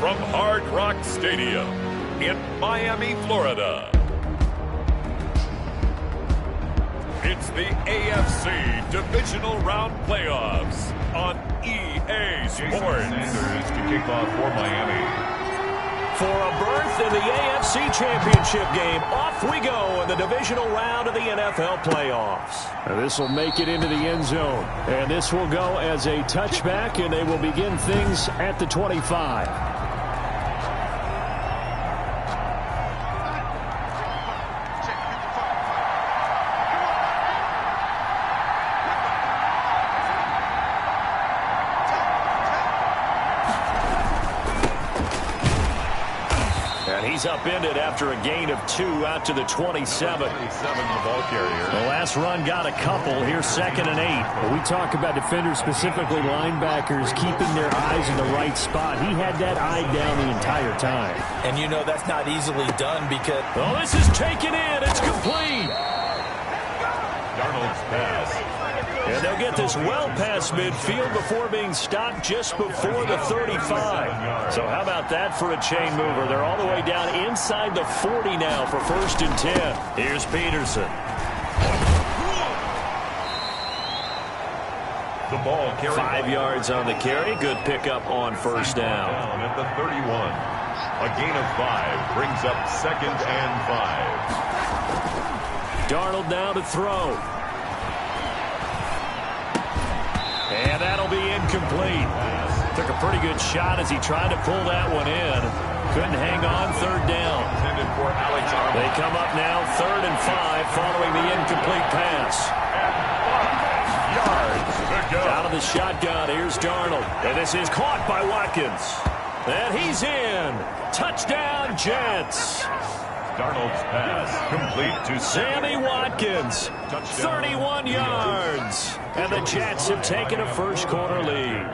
from Hard Rock Stadium in Miami, Florida. It's the AFC Divisional Round Playoffs on EA Sports. Sanders to kick off for Miami. For a berth in the AFC Championship game, off we go in the divisional round of the NFL playoffs. This will make it into the end zone. And this will go as a touchback, and they will begin things at the 25. He's upended after a gain of 2 out to the 27. The ball carrier. The last run got a couple. Here's 2nd and 8. When we talk about defenders, specifically linebackers, keeping their eyes in the right spot. He had that eye down the entire time. And you know that's not easily done because... Oh, this is taken in. It's complete. Darnold's pass. And they'll get this well past midfield before being stopped just before the 35. So how about that for a chain mover? They're all the way down inside the 40 now for 1st and 10. Here's Peterson. The ball carried 5 yards on the carry. Good pickup on 1st down. Down at the 31. A gain of 5 brings up 2nd and 5. Darnold now to throw. And that'll be incomplete. Took a pretty good shot as he tried to pull that one in. Couldn't hang on. 3rd down. Intended for Alex Arnold. They come up now 3rd and 5 following the incomplete pass. Yards to go. Out of the shotgun, here's Darnold. And this is caught by Watkins. And he's in. Touchdown, Jets. Darnold's pass complete to Sammy Watkins. 31 yards. And the Jets have taken a first-quarter lead.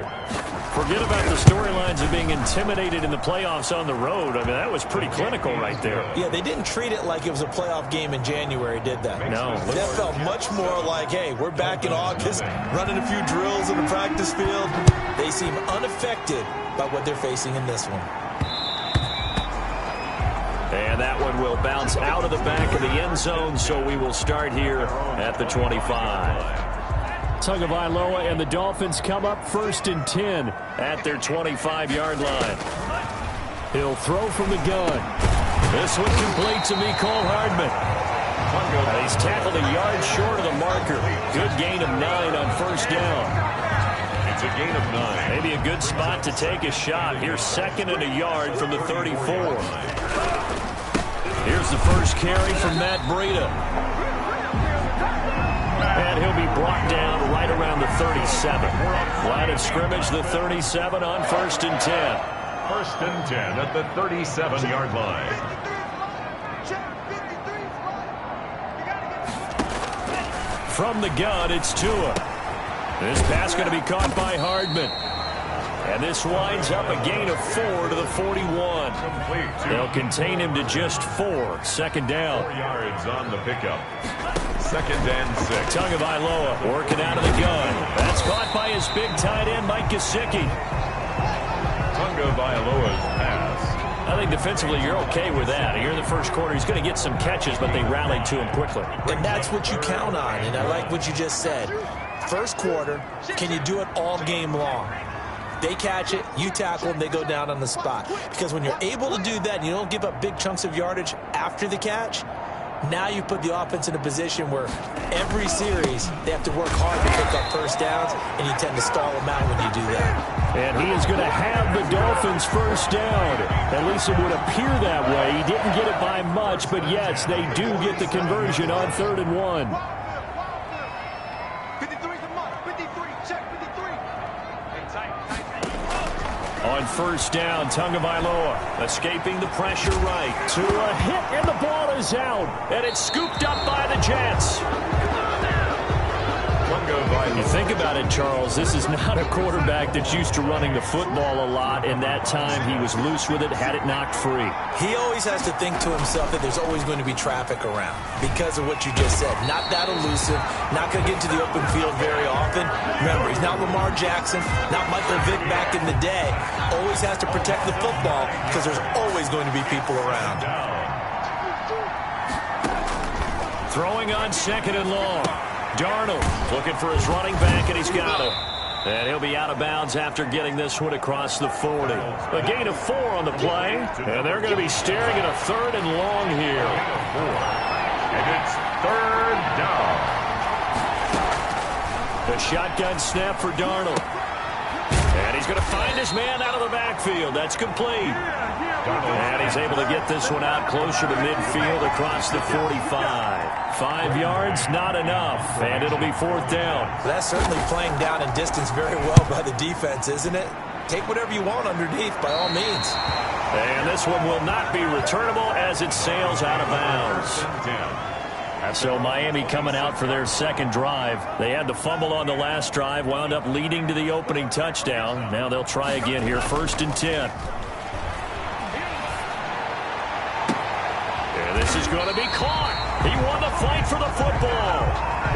Forget about the storylines of being intimidated in the playoffs on the road. I mean, that was pretty clinical right there. Yeah, they didn't treat it like it was a playoff game in January, did they? No. That felt much more like, hey, we're back in August, running a few drills in the practice field. They seem unaffected by what they're facing in this one. And that one will bounce out of the back of the end zone, so we will start here at the 25. Tagovailoa and the Dolphins come up 1st and 10 at their 25-yard line. He'll throw from the gun. This one complete to Mecole Hardman. He's tackled a yard short of the marker. Good gain of 9 on 1st down. It's a gain of 9. Maybe a good spot to take a shot. Here's 2nd and a yard from the 34. Here's the first carry from Matt Breida. And he'll be brought down right around the 37. Line of scrimmage, the 37 on 1st and 10. 1st and 10 at the 37-yard line. From the gun, it's Tua. This pass going to be caught by Hardman. And this winds up a gain of 4 to the 41. They'll contain him to just 4. 2nd down. 4 yards on the pickup. 2nd and 6. Tagovailoa working out of the gun. That's caught by his big tight end, Mike Gesicki. Tagovailoa's pass. I think defensively you're okay with that. Here in the first quarter, he's going to get some catches, but they rallied to him quickly. And that's what you count on, and I like what you just said. First quarter, can you do it all game long? They catch it, you tackle them, they go down on the spot. Because when you're able to do that and you don't give up big chunks of yardage after the catch, now you put the offense in a position where every series they have to work hard to pick up 1st downs, and you tend to stall them out when you do that. And he is going to have the Dolphins 1st down. At least it would appear that way. He didn't get it by much, but yes, they do get the conversion on 3rd and 1. On 1st down, Tagovailoa escaping the pressure right. To a hit, and the ball is out. And it's scooped up by the Jets. You think about it, Charles, this is not a quarterback that's used to running the football a lot, and that time he was loose with it, had it knocked free. He always has to think to himself that there's always going to be traffic around because of what you just said. Not that elusive, not going to get to the open field very often. Remember, he's not Lamar Jackson, not Michael Vick back in the day. Always has to protect the football because there's always going to be people around. Throwing on 2nd and long. Darnold looking for his running back, and he's got him. And he'll be out of bounds after getting this one across the 40. A gain of 4 on the play, and they're going to be staring at a 3rd and long here. And it's 3rd down. The shotgun snap for Darnold. And he's going to find his man out of the backfield. That's complete. And he's able to get this one out closer to midfield across the 45. 5 yards, not enough, and it'll be 4th down. That's certainly playing down in distance very well by the defense, isn't it? Take whatever you want underneath, by all means. And this one will not be returnable as it sails out of bounds. So Miami coming out for their second drive. They had the fumble on the last drive, wound up leading to the opening touchdown. Now they'll try again here, 1st and 10. And this is going to be caught. He won the fight for the football.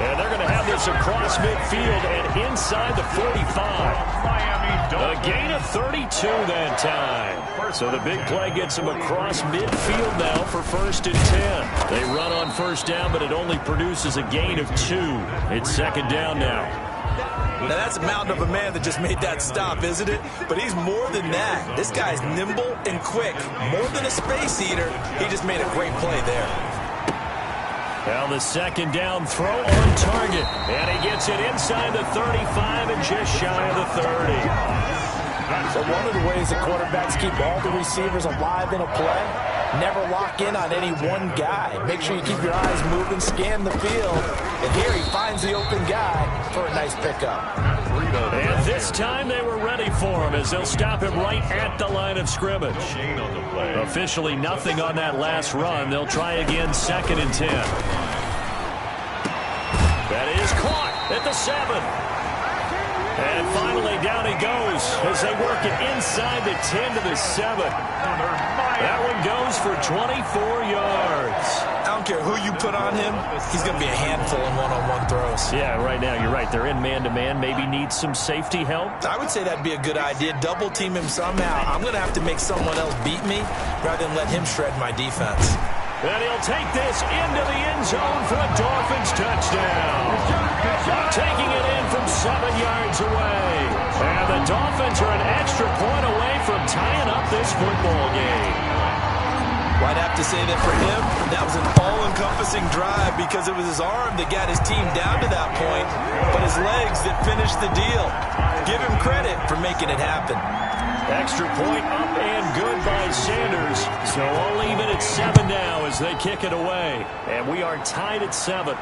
And they're going to have this across midfield and inside the 45. A gain of 32 that time. So the big play gets him across midfield now for 1st and 10. They run on 1st down, but it only produces a gain of 2. It's 2nd down now. Now, that's a mountain of a man that just made that stop, isn't it? But he's more than that. This guy's nimble and quick. More than a space eater. He just made a great play there. Now the 2nd down throw on target. And he gets it inside the 35 and just shy of the 30. So one of the ways that quarterbacks keep all the receivers alive in a play, never lock in on any one guy. Make sure you keep your eyes moving, scan the field. And here he finds the open guy for a nice pickup. And this time they were ready for him as they'll stop him right at the line of scrimmage. Officially nothing on that last run. They'll try again 2nd and 10. That is caught at the 7. And finally down he goes as they work it inside the 10 to the 7. That one goes for 24 yards. I don't care who you put on him, he's going to be a handful in one-on-one throws. Yeah, right now you're right. They're in man-to-man. Maybe needs some safety help. I would say that'd be a good idea. Double team him somehow. I'm going to have to make someone else beat me rather than let him shred my defense. And he'll take this into the end zone for a Dolphins touchdown. Taking it in from 7 yards away. And the Dolphins are an extra point away from tying up this football game. Well, I'd have to say that for him, that was an all-encompassing drive because it was his arm that got his team down to that point, but his legs that finished the deal. Give him credit for making it happen. Extra point up and good by Sanders. So all even at 7 now as they kick it away. And we are tied at 7.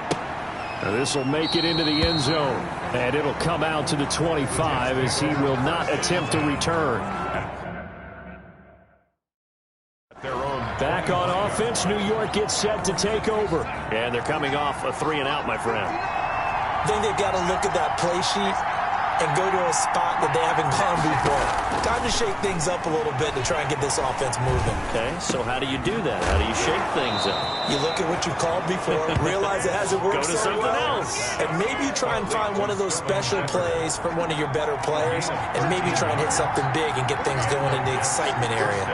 This will make it into the end zone. And it'll come out to the 25 as he will not attempt to return. Back on offense, New York gets set to take over. And they're coming off a 3-and-out, my friend. I think they've got to look at that play sheet and go to a spot that they haven't gone before. Time to shake things up a little bit to try and get this offense moving. Okay, so how do you do that? How do you shake things up? You look at what you called before, realize it hasn't worked Go to so something well, else. and maybe you try and find one of those special plays from one of your better players, and maybe try and hit something big and get things going in the excitement area.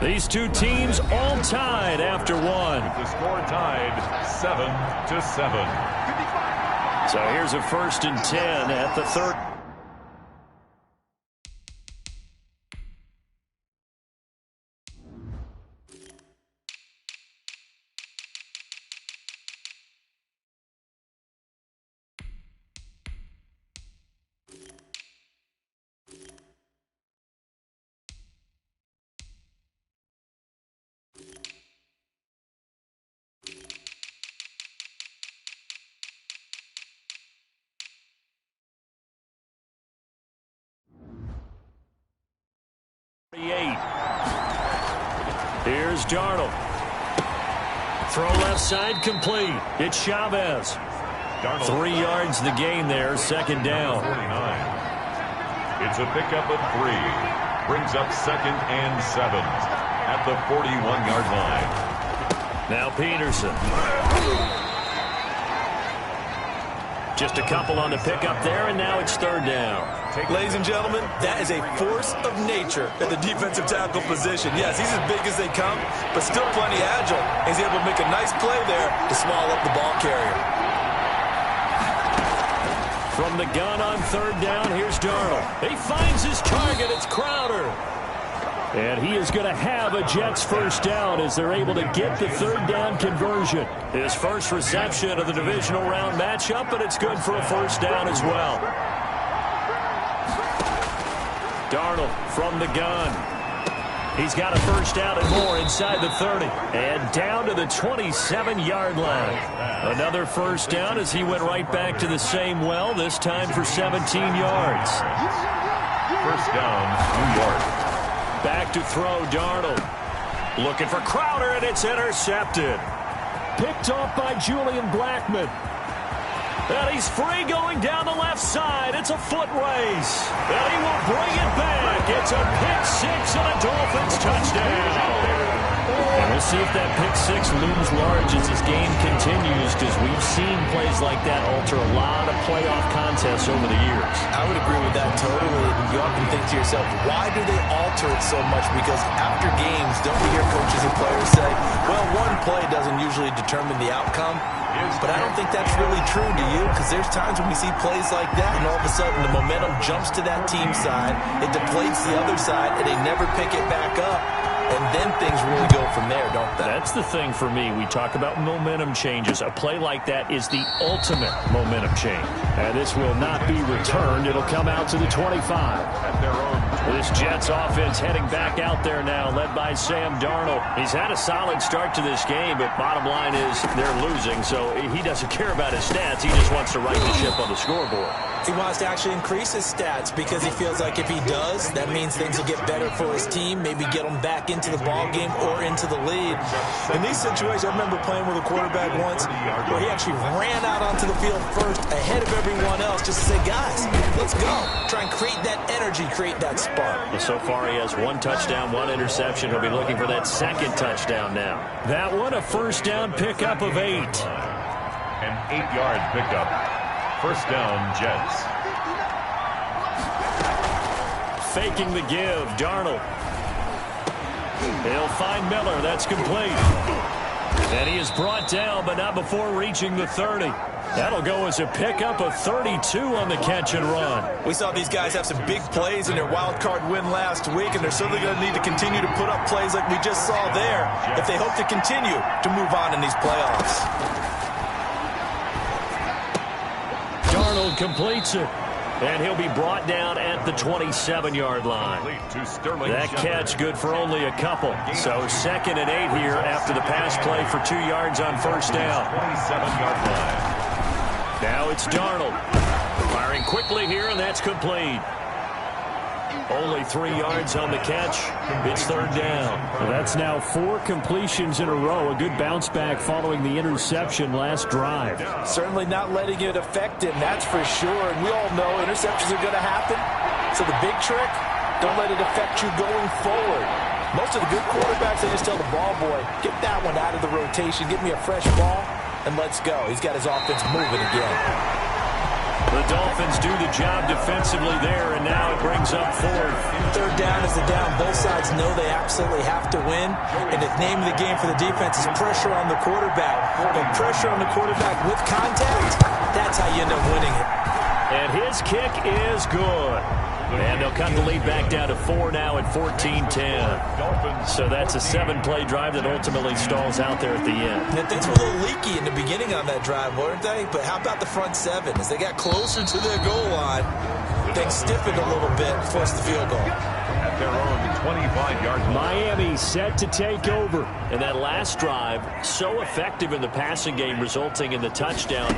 These two teams all tied after one. The score tied 7-7. So here's a 1st and 10 at the 3rd. Here's Darnold. Throw left side complete. It's Chavez. 3 yards the gain there, second down. 49. It's a pickup of 3. Brings up 2nd and 7 at the 41-yard line. Now Peterson. Just a couple on the pickup there, and now it's 3rd down. Ladies and gentlemen, that is a force of nature at the defensive tackle position. Yes, he's as big as they come, but still plenty agile. He's able to make a nice play there to swallow up the ball carrier. From the gun on 3rd down, here's Darnold. He finds his target. It's Crowder. And he is going to have a Jets first down as they're able to get the 3rd down conversion. His first reception of the divisional round matchup, but it's good for a first down as well. Darnold from the gun. He's got a first down and more inside the 30. And down to the 27-yard line. Another first down as he went right back to the same well, this time for 17 yards. First down, New York. Back to throw, Darnold. Looking for Crowder, and it's intercepted. Picked off by Julian Blackmon. And he's free going down the left side. It's a foot race. And he will bring it back. It's a pick-6 and a Dolphins touchdown. And we'll see if that pick-6 looms large as this game continues, because we've seen plays like that alter a lot of playoff contests over the years. I would agree with that totally. You often think to yourself, why do they alter it so much? Because after games, don't we hear coaches and players say, well, one play doesn't usually determine the outcome? But I don't think that's really true, do you? Because there's times when we see plays like that, and all of a sudden the momentum jumps to that team side, it deflates the other side, and they never pick it back up. And then things really go from there, don't they? That's the thing for me. We talk about momentum changes. A play like that is the ultimate momentum change. And this will not be returned. It'll come out to the 25. At their own. This Jets offense heading back out there now, led by Sam Darnold. He's had a solid start to this game, but bottom line is they're losing, so he doesn't care about his stats. He just wants to right the ship on the scoreboard. He wants to actually increase his stats because he feels like if he does, that means things will get better for his team, maybe get them back into the ball game or into the lead. In these situations, I remember playing with a quarterback once where he actually ran out onto the field first ahead of everyone else just to say, guys, let's go. Try and create that energy, create that spark. Well, so far he has 1 touchdown, 1 interception. He'll be looking for that 2nd touchdown now. That one a first down pickup of 8. An 8-yard pickup. First down, Jets. Faking the give, Darnold. He'll find Miller. That's complete. And he is brought down, but not before reaching the 30. That'll go as a pickup of 32 on the catch and run. We saw these guys have some big plays in their wild card win last week, and they're certainly going to need to continue to put up plays like we just saw there if they hope to continue to move on in these playoffs. Darnold completes it. And he'll be brought down at the 27-yard line. That catch good for only a couple. So 2nd and 8 here after the pass play for 2 yards on first down. 27-yard line. Now it's Darnold. Firing quickly here, and that's complete. Only 3 yards on the catch. It's 3rd down. Well, that's now 4 completions in a row. A good bounce back following the interception last drive. Certainly not letting it affect him, that's for sure. And we all know interceptions are going to happen. So the big trick, don't let it affect you going forward. Most of the good quarterbacks, they just tell the ball boy, get that one out of the rotation, give me a fresh ball, and let's go. He's got his offense moving again. The Dolphins do the job defensively there, and now it brings up 4th. 3rd down is the down. Both sides know they absolutely have to win. And the name of the game for the defense is pressure on the quarterback. And pressure on the quarterback with contact, that's how you end up winning it. And his kick is good. And they'll cut the lead back down to 4 now at 14-10. So that's a 7-play drive that ultimately stalls out there at the end. And things were a little leaky in the beginning on that drive, weren't they? But how about the front 7? As they got closer to their goal line, things stiffened a little bit, forced the field goal. At their own 25-yard line. Miami set to take over. And that last drive, so effective in the passing game, resulting in the touchdown.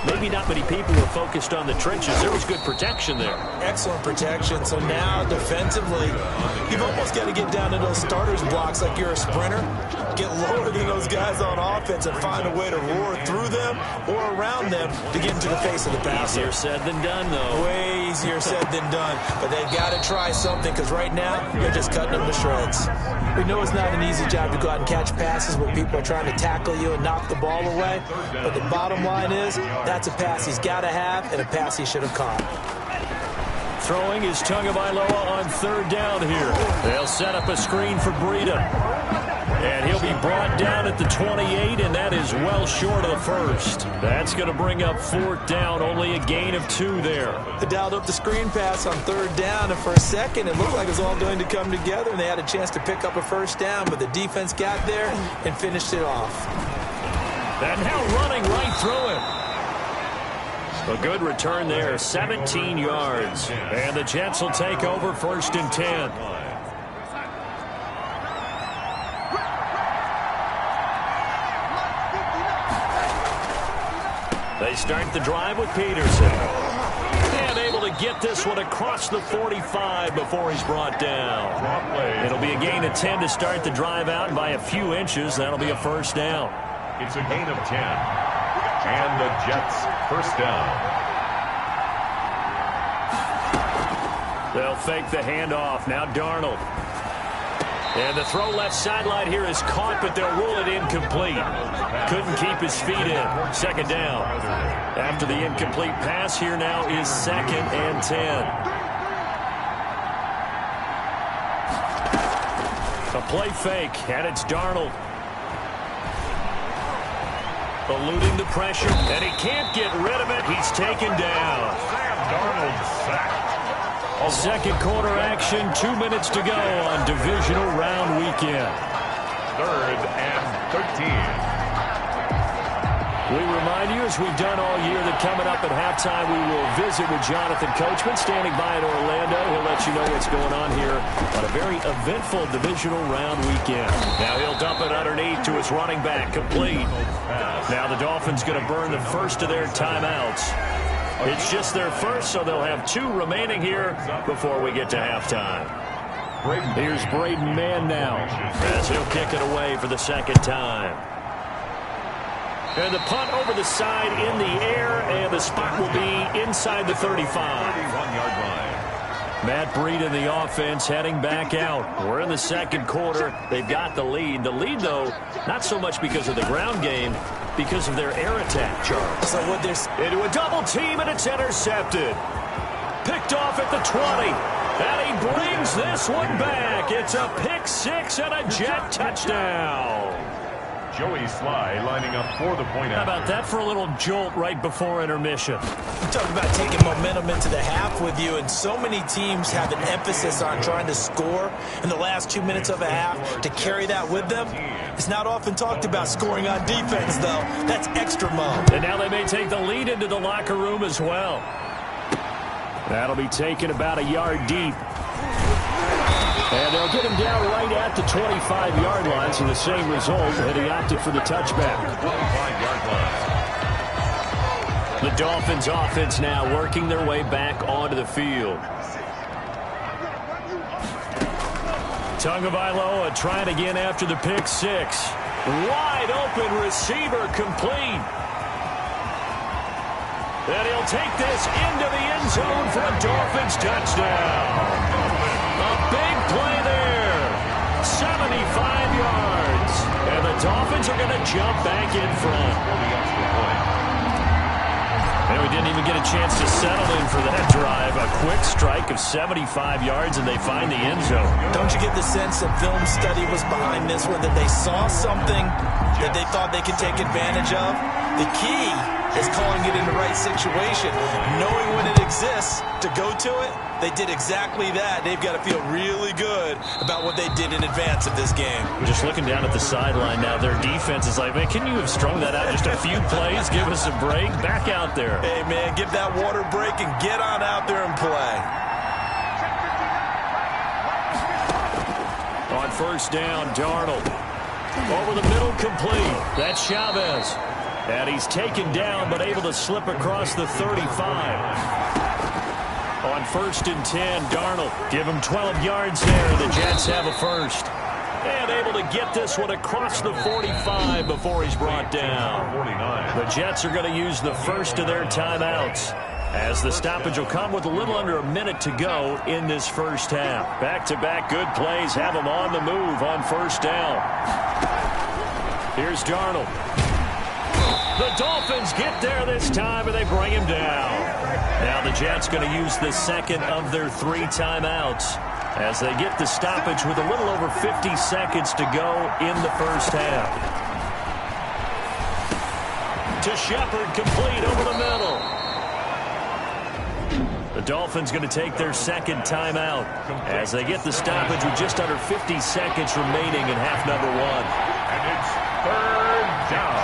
maybe not many people were focused on the trenches. There was good protection there. Excellent protection. So now, defensively, you've almost got to get down to those starters blocks like you're a sprinter. Get lower than those guys on offense and find a way to roar through them or around them to get into the face of the passer. Easier said than done, though. Way easier said than done. But they've got to try something because right now, you're just cutting them to shreds. We know it's not an easy job to go out and catch passes where people are trying to tackle you and knock the ball away. But the bottom line is, that's a pass he's got to have and a pass he should have caught. Throwing is Tagovailoa on third down here. They'll set up a screen for Breida. And he'll be brought down at the 28, and that is well short of the first. That's going to bring up fourth down, only a gain of 2 there. They dialed up the screen pass on third down, and for a second it looked like it was all going to come together, and they had a chance to pick up a first down, but the defense got there and finished it off. And now running right through him. A good return there, 17 yards. And the Jets will take over first and 10. They start the drive with Peterson. And able to get this one across the 45 before he's brought down. It'll be a gain of 10 to start the drive out, and by a few inches, that'll be a first down. It's a gain of 10. And the Jets first down. They'll fake the handoff. Now Darnold. And the throw left sideline here is caught, but they'll rule it incomplete. Couldn't keep his feet in. Second down. After the incomplete pass, here now is second and 10. A play fake, and it's Darnold. Eluding the pressure, and he can't get rid of it. He's taken down. Darnold sacked. Second quarter action, 2 minutes to go on divisional round weekend. Third and 13. We remind you, as we've done all year, that coming up at halftime, we will visit with Jonathan Coachman, standing by in Orlando. He'll let you know what's going on here on a very eventful divisional round weekend. Now he'll dump it underneath to his running back, complete. Now the Dolphins going to burn the first of their timeouts. It's just their first, so they'll have 2 remaining here before we get to halftime. Here's Braden Mann now, as he'll kick it away for the second time. And the punt over the side in the air, and the spot will be inside the 35. 31-yard line. Matt Breida in the offense heading back out. We're in the second quarter. They've got the lead. The lead, though, not so much because of the ground game, because of their air attack, Charles. So what they're into a double team, and it's intercepted. Picked off at the 20. And he brings this one back. It's a pick 6 and a Jet touchdown. Joey Sly lining up for the point. How about that for a little jolt right before intermission? You talk about taking momentum into the half with you, and so many teams have an emphasis on trying to score in the last 2 minutes of a half to carry that with them. It's not often talked about scoring on defense, though. That's extra mode. And now they may take the lead into the locker room as well. That'll be taken about a yard deep. And they'll get him down right at the 25-yard line, so the same result, and he opted for the touchback. 25-yard line. The Dolphins offense now working their way back onto the field. Tagovailoa trying again after the pick 6. Wide open receiver, complete. And he'll take this into the end zone for a Dolphins touchdown. A big play there. 75 yards. And the Dolphins are going to jump back in front. And we didn't even get a chance to settle in for that drive. A quick strike of 75 yards, and they find the end zone. Don't you get the sense that film study was behind this one, that they saw something that they thought they could take advantage of? The key is calling it in the right situation, knowing when it exists to go to it. They did exactly that. They've got to feel really good about what they did in advance of this game. Just looking down at the sideline now, their defense is like, man, can you have strung that out just a few plays? Give us a break. Back out there. Hey, man, give that water break and get on out there and play. On first down, Darnold. Over the middle, complete. That's Chavez. And he's taken down, but able to slip across the 35. On 1st and 10, Darnold. Give him 12 yards there. The Jets have a first. And able to get this one across the 45 before he's brought down. The Jets are going to use the first of their timeouts, as the stoppage will come with a little under a minute to go in this first half. Back-to-back good plays have them on the move on 1st down. Here's Darnold. The Dolphins get there this time, and they bring him down. Now the Jets going to use the second of their 3 timeouts as they get the stoppage with a little over 50 seconds to go in the first half. To Shepard, complete over the middle. The Dolphins going to take their second timeout as they get the stoppage with just under 50 seconds remaining in half number 1. And it's 3rd down.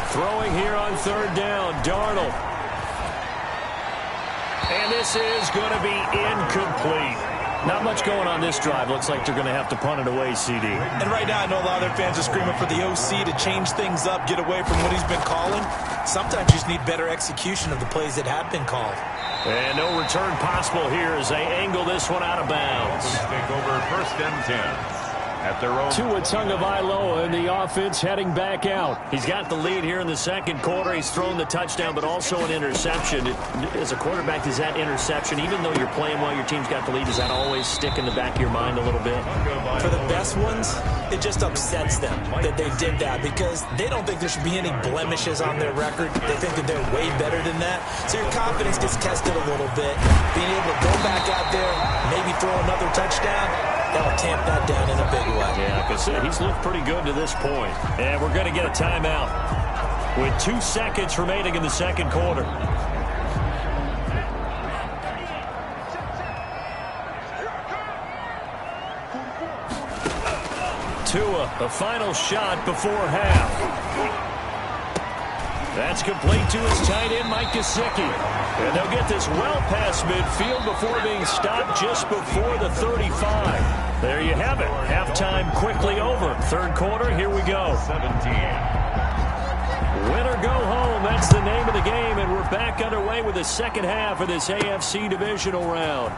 Throwing here on 3rd down, Darnold. And this is going to be incomplete. Not much going on this drive. Looks like they're going to have to punt it away, CD. And right now, I know a lot of their fans are screaming for the OC to change things up, get away from what he's been calling. Sometimes you just need better execution of the plays that have been called. And no return possible here as they angle this one out of bounds. Take over 1st and 10. At their own. Tua Tagovailoa and the offense heading back out. He's got the lead here in the second quarter. He's thrown the touchdown, but also an interception. As a quarterback, is that interception, even though you're playing while your team's got the lead, does that always stick in the back of your mind a little bit? For the best ones, it just upsets them that they did that because they don't think there should be any blemishes on their record. They think that they're way better than that. So your confidence gets tested a little bit. Being able to go back out there, maybe throw another touchdown, that will tamp that down in a big way. Yeah, like I said, he's looked pretty good to this point. And we're going to get a timeout with 2 seconds remaining in the second quarter. Tua, the final shot before half. That's complete to his tight end, Mike Gesicki. And they'll get this well past midfield before being stopped just before the 35. There you have it. Halftime quickly over. Third quarter, here we go. 17. Win or go home, that's the name of the game, and we're back underway with the second half of this AFC divisional round.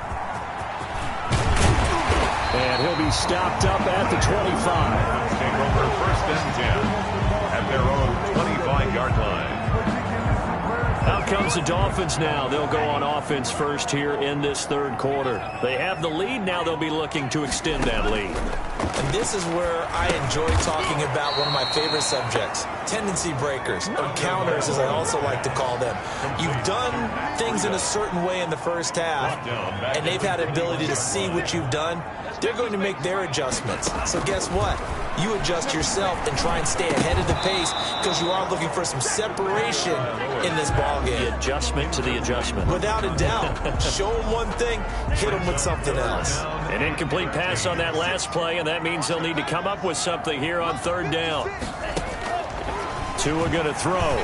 And he'll be stopped up at the 25. Take over 1st and 10 at their own 25-yard line. Out comes the Dolphins now. They'll go on offense first here in this third quarter. They have the lead. Now they'll be looking to extend that lead. And this is where I enjoy talking about one of my favorite subjects, tendency breakers, or counters as I also like to call them. You've done things in a certain way in the first half, and they've had the ability to see what you've done. They're going to make their adjustments. So guess what? You adjust yourself and try and stay ahead of the pace because you are looking for some separation in this ballgame. The adjustment to the adjustment. Without a doubt. Show them one thing, hit them with something else. An incomplete pass on that last play, and that means they'll need to come up with something here on 3rd down. Tua going to throw.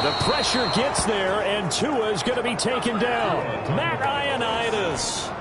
The pressure gets there, and Tua is going to be taken down. Matt Ioannidis.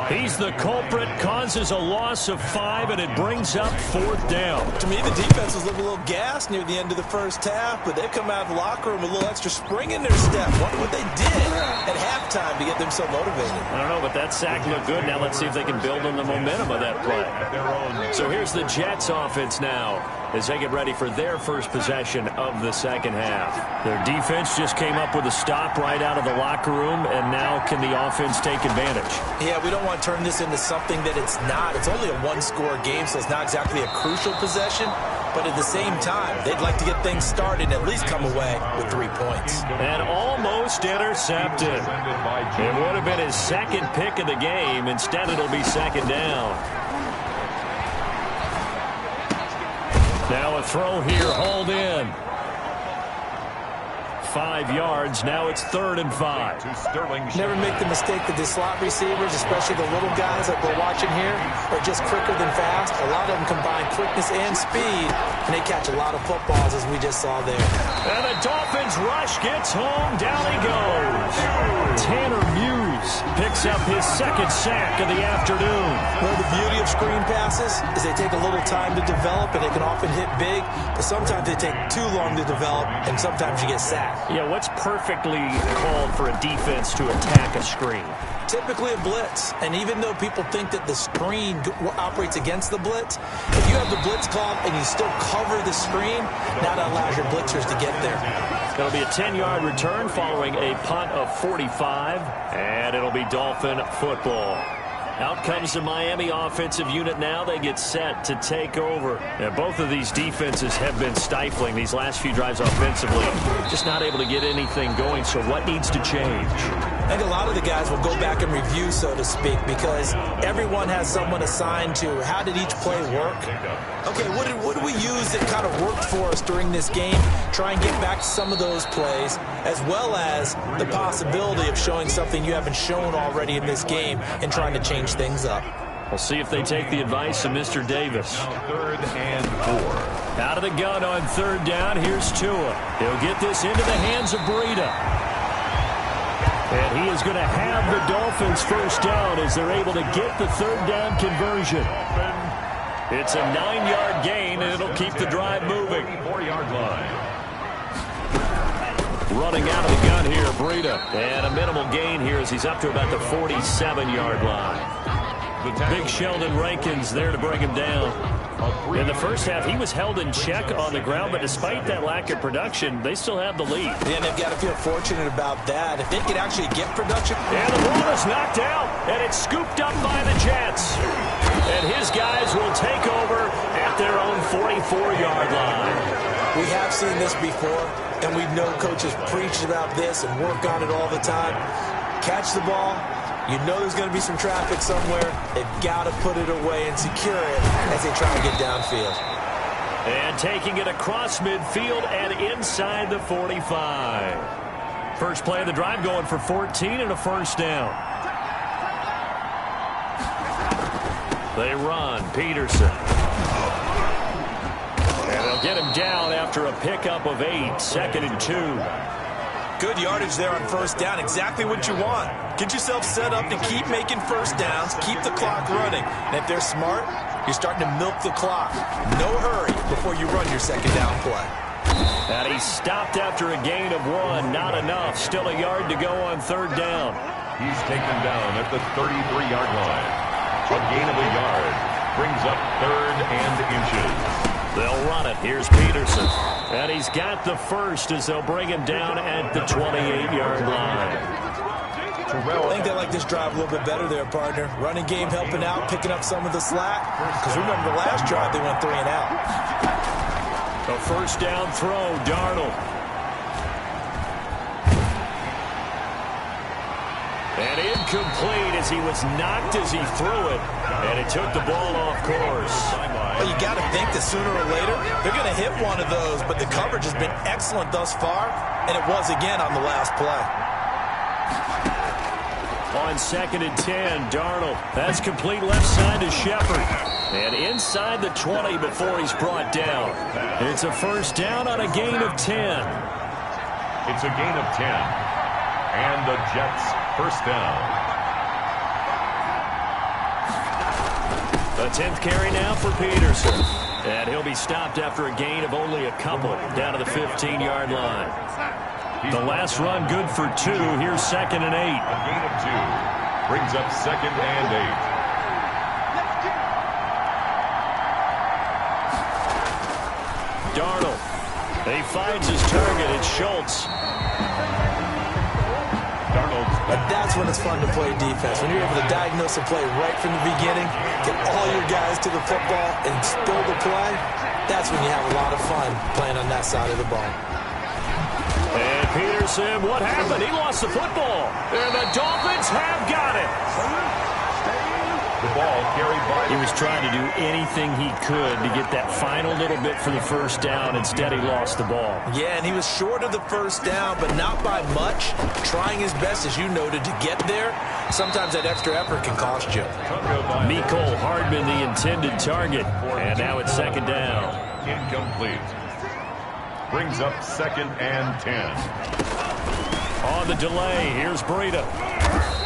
He's the culprit, causes a loss of 5, and it brings up 4th down. To me, the defense was looking a little gassed near the end of the first half, but they've come out of the locker room with a little extra spring in their step. Wonder what they did at halftime to get them so motivated. I don't know, but that sack looked good. Now let's see if they can build on the momentum of that play. So here's the Jets offense now as they get ready for their first possession of the second half. Their defense just came up with a stop right out of the locker room, and now can the offense take advantage? Yeah, we don't want to turn this into something that it's not. It's only a one-score game, so it's not exactly a crucial possession. But at the same time, they'd like to get things started and at least come away with 3 points. And almost intercepted. It would have been his second pick of the game. Instead, it'll be second down. Now a throw here, hauled in. 5 yards. Now it's 3rd and 5. Never make the mistake that the slot receivers, especially the little guys that we're watching here, are just quicker than fast. A lot of them combine quickness and speed, and they catch a lot of footballs, as we just saw there. And the Dolphins rush gets home. Down he goes. Tanner Muse moves. Picks up his second sack of the afternoon. Well, the beauty of screen passes is they take a little time to develop, and they can often hit big, but sometimes they take too long to develop, and sometimes you get sacked. Yeah, what's perfectly called for a defense to attack a screen? Typically a blitz, and even though people think that the screen operates against the blitz, if you have the blitz called and you still cover the screen, now that allows your blitzers to get there. It'll be a 10-yard return following a punt of 45, and it'll be Dolphin football. Out comes the Miami offensive unit now. They get set to take over. And both of these defenses have been stifling these last few drives offensively. Just not able to get anything going, so what needs to change? I think a lot of the guys will go back and review, so to speak, because everyone has someone assigned to how did each play work. Okay, what did we use that kind of worked for us during this game? Try and get back to some of those plays, as well as the possibility of showing something you haven't shown already in this game and trying to change things up. We'll see if they take the advice of Mr. Davis. Third and 4. Out of the gun on third down, here's Tua. He'll get this into the hands of Breida. And he is going to have the Dolphins first down as they're able to get the third down conversion. It's a 9-yard gain, and it'll keep the drive moving. 4-yard line. Running out of the gun here, Breida. And a minimal gain here as he's up to about the 47-yard line. Big Sheldon Rankins there to bring him down. In the first half, he was held in check on the ground, but despite that lack of production, they still have the lead. And they've got to feel fortunate about that. If they could actually get production. And the ball is knocked out, and it's scooped up by the Jets. And his guys will take over at their own 44-yard line. We have seen this before, and we know coaches preach about this and work on it all the time. Catch the ball. You know there's going to be some traffic somewhere. They've got to put it away and secure it as they try to get downfield. And taking it across midfield and inside the 45. First play of the drive going for 14 and a first down. They run. Peterson. And they'll get him down after a pickup of 8. 2nd and 2. Good yardage there on first down. Exactly what you want. Get yourself set up to keep making first downs. Keep the clock running. And if they're smart, you're starting to milk the clock. No hurry before you run your second down play. And he stopped after a gain of 1. Not enough. Still a yard to go on third down. He's taken down at the 33-yard line. A gain of a yard. Brings up 3rd and inches. They'll run it. Here's Peterson. And he's got the first as they'll bring him down at the 28-yard line. I think they like this drive a little bit better there, partner. Running game helping out, picking up some of the slack. Because remember the last drive, they went 3 and out. A first down throw, Darnold. And incomplete as he was knocked as he threw it. And it took the ball off course. Well, you got to think that sooner or later, they're going to hit one of those. But the coverage has been excellent thus far. And it was again on the last play. On 2nd and 10, Darnold. That's complete left side to Shepard. And inside the 20 before he's brought down. It's a first down on a gain of 10. It's a gain of 10. And the Jets first down. The 10th carry now for Peterson. And he'll be stopped after a gain of only a couple down to the 15-yard line. The last run good for 2. Here's 2nd and 8. A gain of 2. Brings up 2nd and 8. Darnold. He finds his target. It's Schultz. But that's when it's fun to play defense. When you're able to diagnose a play right from the beginning, get all your guys to the football and spill the play, that's when you have a lot of fun playing on that side of the ball. And Peterson, what happened? He lost the football. And the Dolphins have got it. The ball carried by. He was trying to do anything he could to get that final little bit for the first down. Instead, he lost the ball. Yeah, and he was short of the first down, but not by much. Trying his best, as you noted, to get there. Sometimes that extra effort can cost you. Mecole Hardman, the intended target. And now it's 2nd down. Incomplete. Brings up 2nd and 10. On the delay, here's Breida.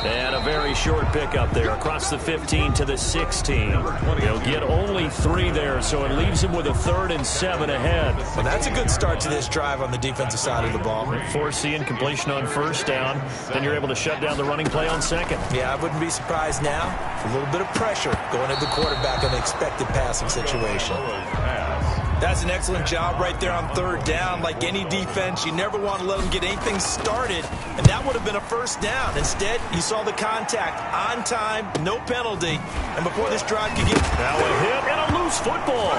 And a very short pickup there across the 15 to the 16. He'll get only 3 there, so it leaves him with a 3rd and 7 ahead. Well, that's a good start to this drive on the defensive side of the ball. Force the incompletion on 1st down. Then you're able to shut down the running play on 2nd. Yeah, I wouldn't be surprised now. A little bit of pressure going at the quarterback on an expected passing situation. That's an excellent job right there on 3rd down. Like any defense, you never want to let them get anything started, and that would have been a 1st down. Instead, you saw the contact on time, no penalty, and before this drive could get... Now a hit and a loose football.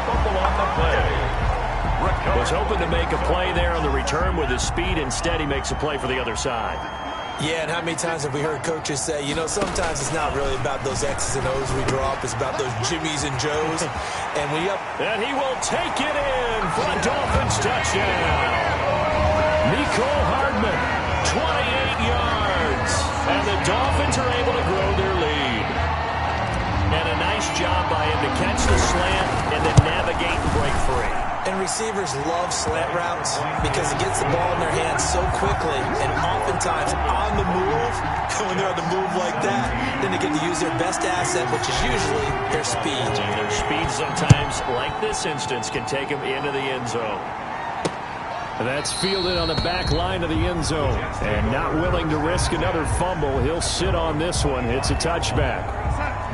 Fumble on the play. Was hoping to make a play there on the return with his speed. Instead, he makes a play for the other side. Yeah, and how many times have we heard coaches say, you know, sometimes it's not really about those X's and O's we draw up. It's about those Jimmies and Joes. And when you up... And he will take it in for a Dolphins touchdown. Nico Hardman, 28 yards. And the Dolphins are able to grow their lead. And a nice job by him to catch the slant and then navigate and break free. And receivers love slant routes because it gets the ball in their hands so quickly and oftentimes on the move. When they're on the move like that, then they get to use their best asset, which is usually their speed. And their speed sometimes, like this instance, can take them into the end zone. And that's fielded on the back line of the end zone. And not willing to risk another fumble, he'll sit on this one. It's a touchback.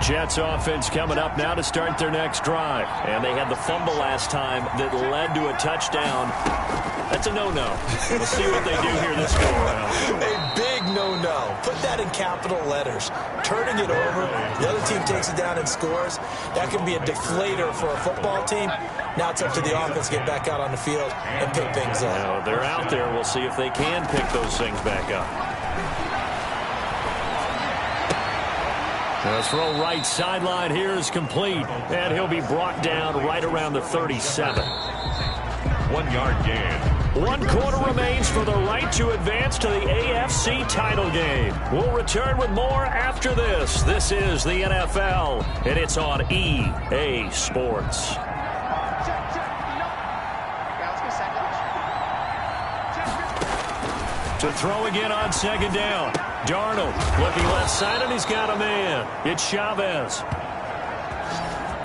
Jets offense coming up now to start their next drive. And they had the fumble last time that led to a touchdown. That's a no-no. We'll see what they do here this go around. A big no-no. Put that in capital letters. Turning it over, the other team takes it down and scores. That can be a deflator for a football team. Now it's up to the offense to get back out on the field and pick things up. Now, they're out there. We'll see if they can pick those things back up. The throw right sideline here is complete, and he'll be brought down right around the 37. 1 yard gain. 1 quarter remains for the right to advance to the AFC title game. We'll return with more after this. This is the NFL, and it's on EA Sports. To throw again on 2nd down. Darnold looking left side, and he's got a man. It's Chavez.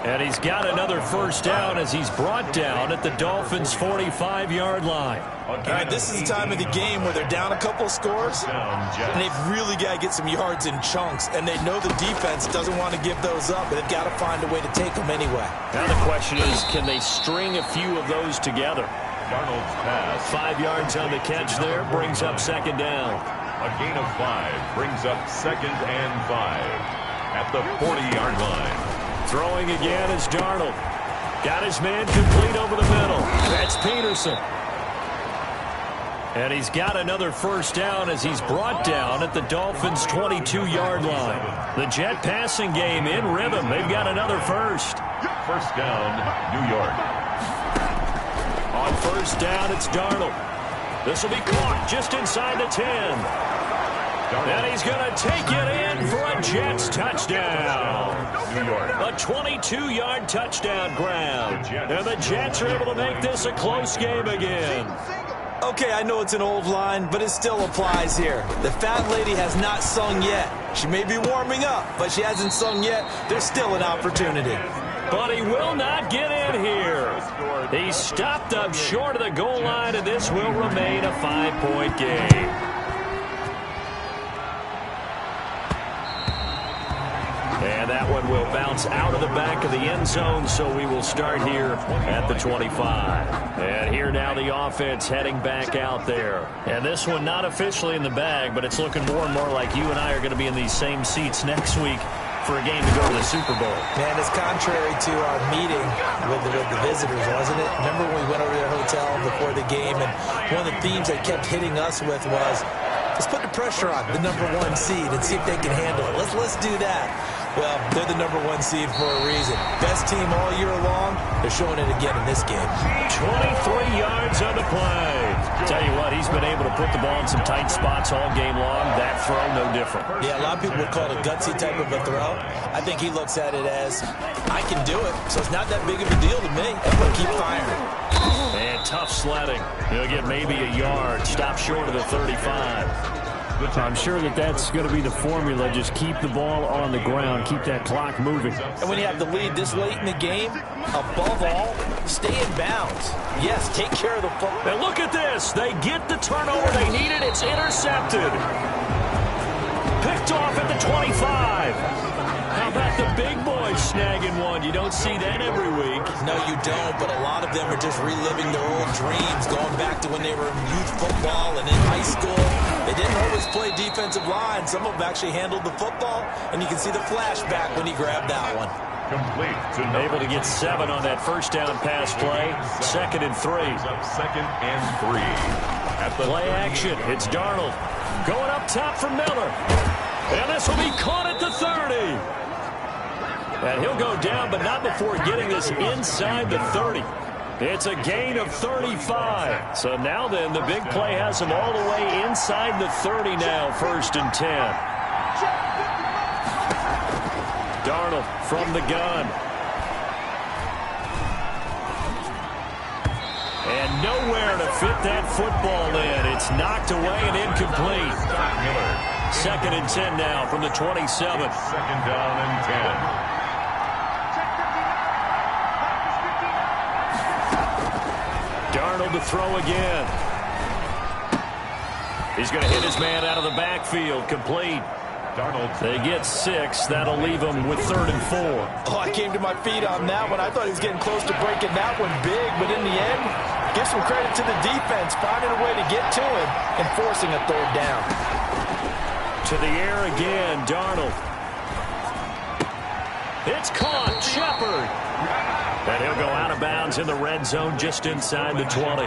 And he's got another 1st down as he's brought down at the Dolphins' 45-yard line. All right, this is the time of the game where they're down a couple scores, and they've really got to get some yards in chunks, and they know the defense doesn't want to give those up, but they've got to find a way to take them anyway. Now the question is, can they string a few of those together? Darnold's pass. 5 yards on the catch there, brings up 2nd down. A gain of 5 brings up 2nd and 5 at the 40-yard line. Throwing again is Darnold. Got his man complete over the middle. That's Peterson. And he's got another 1st down as he's brought down at the Dolphins' 22-yard line. The Jet passing game in rhythm. They've got another 1st. 1st down, New York. On 1st down, it's Darnold. This will be caught just inside the 10. And he's going to take it in for a Jets touchdown. New York. A 22-yard touchdown grab. And the Jets are able to make this a close game again. Okay, I know it's an old line, but it still applies here. The fat lady has not sung yet. She may be warming up, but she hasn't sung yet. There's still an opportunity. But he will not get in here. He's stopped up short of the goal line, and this will remain a 5-point game. And that one will bounce out of the back of the end zone, so we will start here at the 25. And here now the offense heading back out there. And this one not officially in the bag, but it's looking more and more like you and I are going to be in these same seats next week for a game to go to the Super Bowl. Man, it's contrary to our meeting with the visitors, wasn't it? Remember when we went over to their hotel before the game, and one of the themes they kept hitting us with was, let's put the pressure on the #1 seed and see if they can handle it. Let's do that. Well, they're the #1 seed for a reason. Best team all year long. They're showing it again in this game. 23 yards on the play. Tell you what, he's been able to put the ball in some tight spots all game long. That throw, no different. Yeah, a lot of people would call it a gutsy type of a throw. I think he looks at it as, I can do it, so it's not that big of a deal to me. I'm going to keep firing. And tough sledding. He'll get maybe a yard. Stop short of the 35. I'm sure that's going to be the formula. Just keep the ball on the ground. Keep that clock moving. And when you have the lead this late in the game, above all, stay in bounds. Yes, take care of the football. And look at this. They get the turnover they needed. It's intercepted. Picked off at the 25. How about the big boys snagging one? You don't see that every week. No, you don't, but a lot of them are just reliving their old dreams, going back to when they were in youth football and in high school. They didn't always play defensive line. Some of them actually handled the football, and you can see the flashback when he grabbed that one. Complete. Able to get 7 on that first down pass play. 2nd and 3. Second and 3. At the play action. It's Darnold. Going up top for Miller. And this will be caught at the 30. And he'll go down, but not before getting this inside the 30. It's a gain of 35. So now then, the big play has him all the way inside the 30 now, 1st and 10. Darnold from the gun. And nowhere to fit that football in. It's knocked away and incomplete. 2nd and 10 now from the 27. 2nd down and 10. Darnold to throw again. He's going to hit his man out of the backfield. Complete. Darnold. They get 6. That'll leave him with 3rd and 4. Oh, I came to my feet on that one. I thought he was getting close to breaking that one big, but in the end, give some credit to the defense, finding a way to get to him and forcing a 3rd down. To the air again, Darnold. It's caught. Shepard. And he'll go out of bounds in the red zone just inside the 20.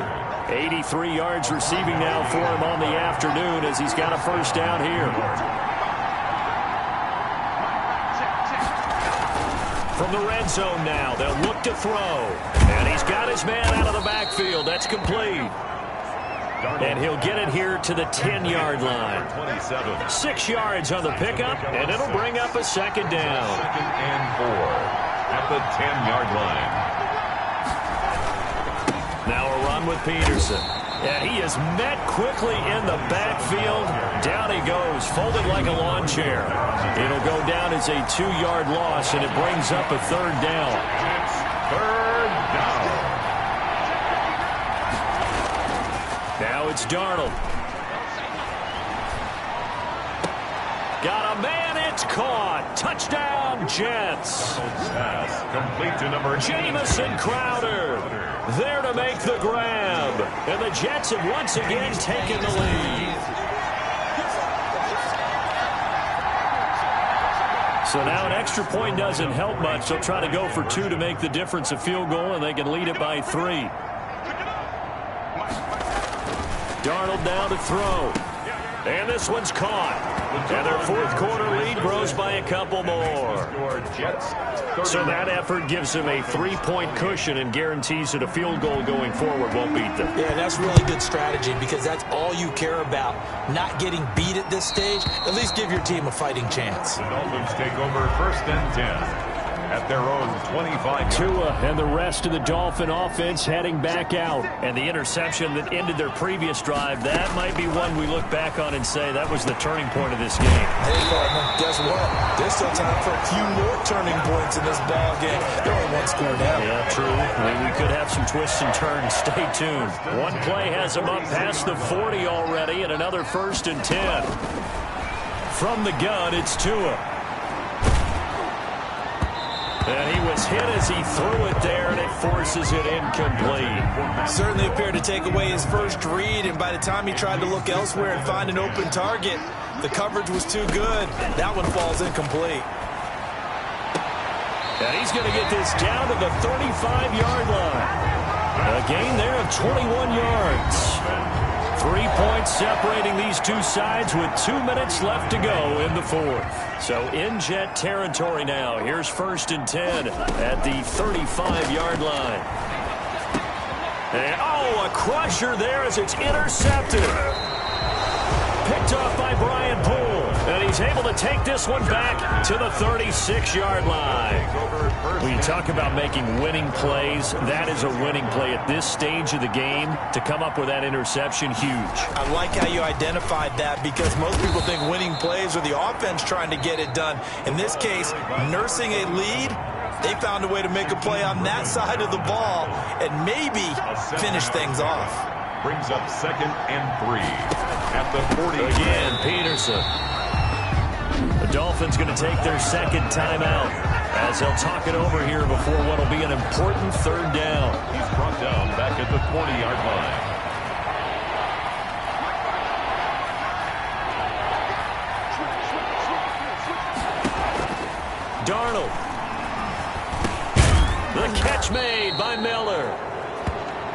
83 yards receiving now for him on the afternoon as he's got a 1st down here. From the red zone now, they'll look to throw. And he's got his man out of the backfield. That's complete. And he'll get it here to the 10-yard line. 6 yards on the pickup, and it'll bring up a 2nd down. 2nd and 4. At the 10-yard line. Now a run with Peterson. And he is met quickly in the backfield. Down he goes, folded like a lawn chair. It'll go down as a 2-yard loss, and it brings up a 3rd down. It's 3rd down. Now it's Darnold. Got a man, it's caught. Touchdown, Jets. Pass complete to number Jamison Crowder there to make the grab. And the Jets have once again taken the lead. So now an extra point doesn't help much. They'll try to go for 2 to make the difference a field goal, and they can lead it by 3. Darnold down to throw. And this one's caught. And their 4th quarter lead grows by a couple more. So that effort gives them a 3-point cushion and guarantees that a field goal going forward won't beat them. Yeah, that's really good strategy because that's all you care about. Not getting beat at this stage. At least give your team a fighting chance. The Dolphins take over 1st and 10. At their own 25. Tua and the rest of the Dolphin offense heading back out. And the interception that ended their previous drive, that might be one we look back on and say that was the turning point of this game. Hey, partner, guess what? There's still time for a few more turning points in this ball game. They're only 1 score down. Yeah, true. I mean, we could have some twists and turns. Stay tuned. One play has them up past the 40 already, and another 1st and 10. From the gun, it's Tua. And he was hit as he threw it there, and it forces it incomplete. Certainly appeared to take away his first read, and by the time he tried to look elsewhere and find an open target, the coverage was too good. That one falls incomplete. And he's going to get this down to the 35-yard line. A gain there of 21 yards. 3 points separating these two sides with 2 minutes left to go in the 4th. So in Jet territory now. Here's 1st and 10 at the 35-yard line. And, oh, a crusher there as it's intercepted. Picked off by Brian Poole. And he's he's able to take this one back to the 36-yard line. When you talk about making winning plays, that is a winning play at this stage of the game. To come up with that interception, huge. I like how you identified that, because most people think winning plays are the offense trying to get it done. In this case, nursing a lead, they found a way to make a play on that side of the ball and maybe finish things off. Brings up 2nd and 3 at the 40. Again, Peterson. The Dolphins going to take their second timeout as they'll talk it over here before what will be an important 3rd down. He's brought down back at the 40-yard line. Darnold. The catch made by Miller.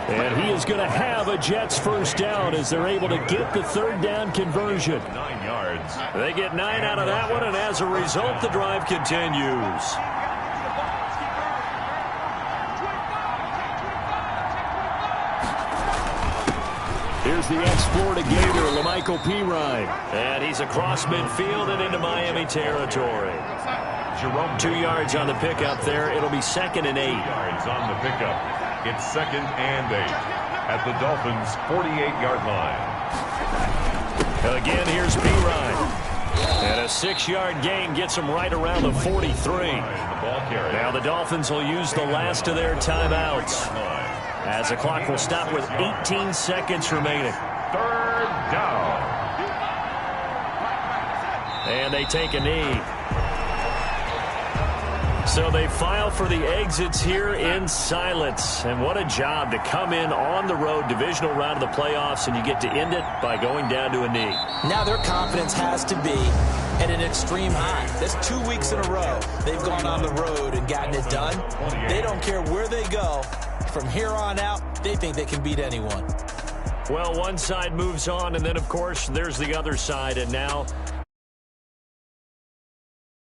And he is going to have a Jets first down as they're able to get the 3rd down conversion. 9 yards. They get 9 out of that one, and as a result, the drive continues. Here's the ex-Florida Gator, Lamichael Pirine. And he's across midfield and into Miami territory. 2 yards on the pickup there. It'll be 2nd and 8. 2 yards on the pickup. It's 2nd and 8 at the Dolphins' 48-yard line. Again, here's Pirine. And a 6-yard gain gets him right around the 43. Now the Dolphins will use the last of their timeouts, as the clock will stop with 18 seconds remaining. 3rd down. And they take a knee. So they file for the exits here in silence. And what a job to come in on the road, divisional round of the playoffs, and you get to end it by going down to a knee. Now their confidence has to be at an extreme high. That's 2 weeks in a row they've gone on the road and gotten it done. They don't care where they go. From here on out, they think they can beat anyone. Well, one side moves on, and then, of course, there's the other side. And now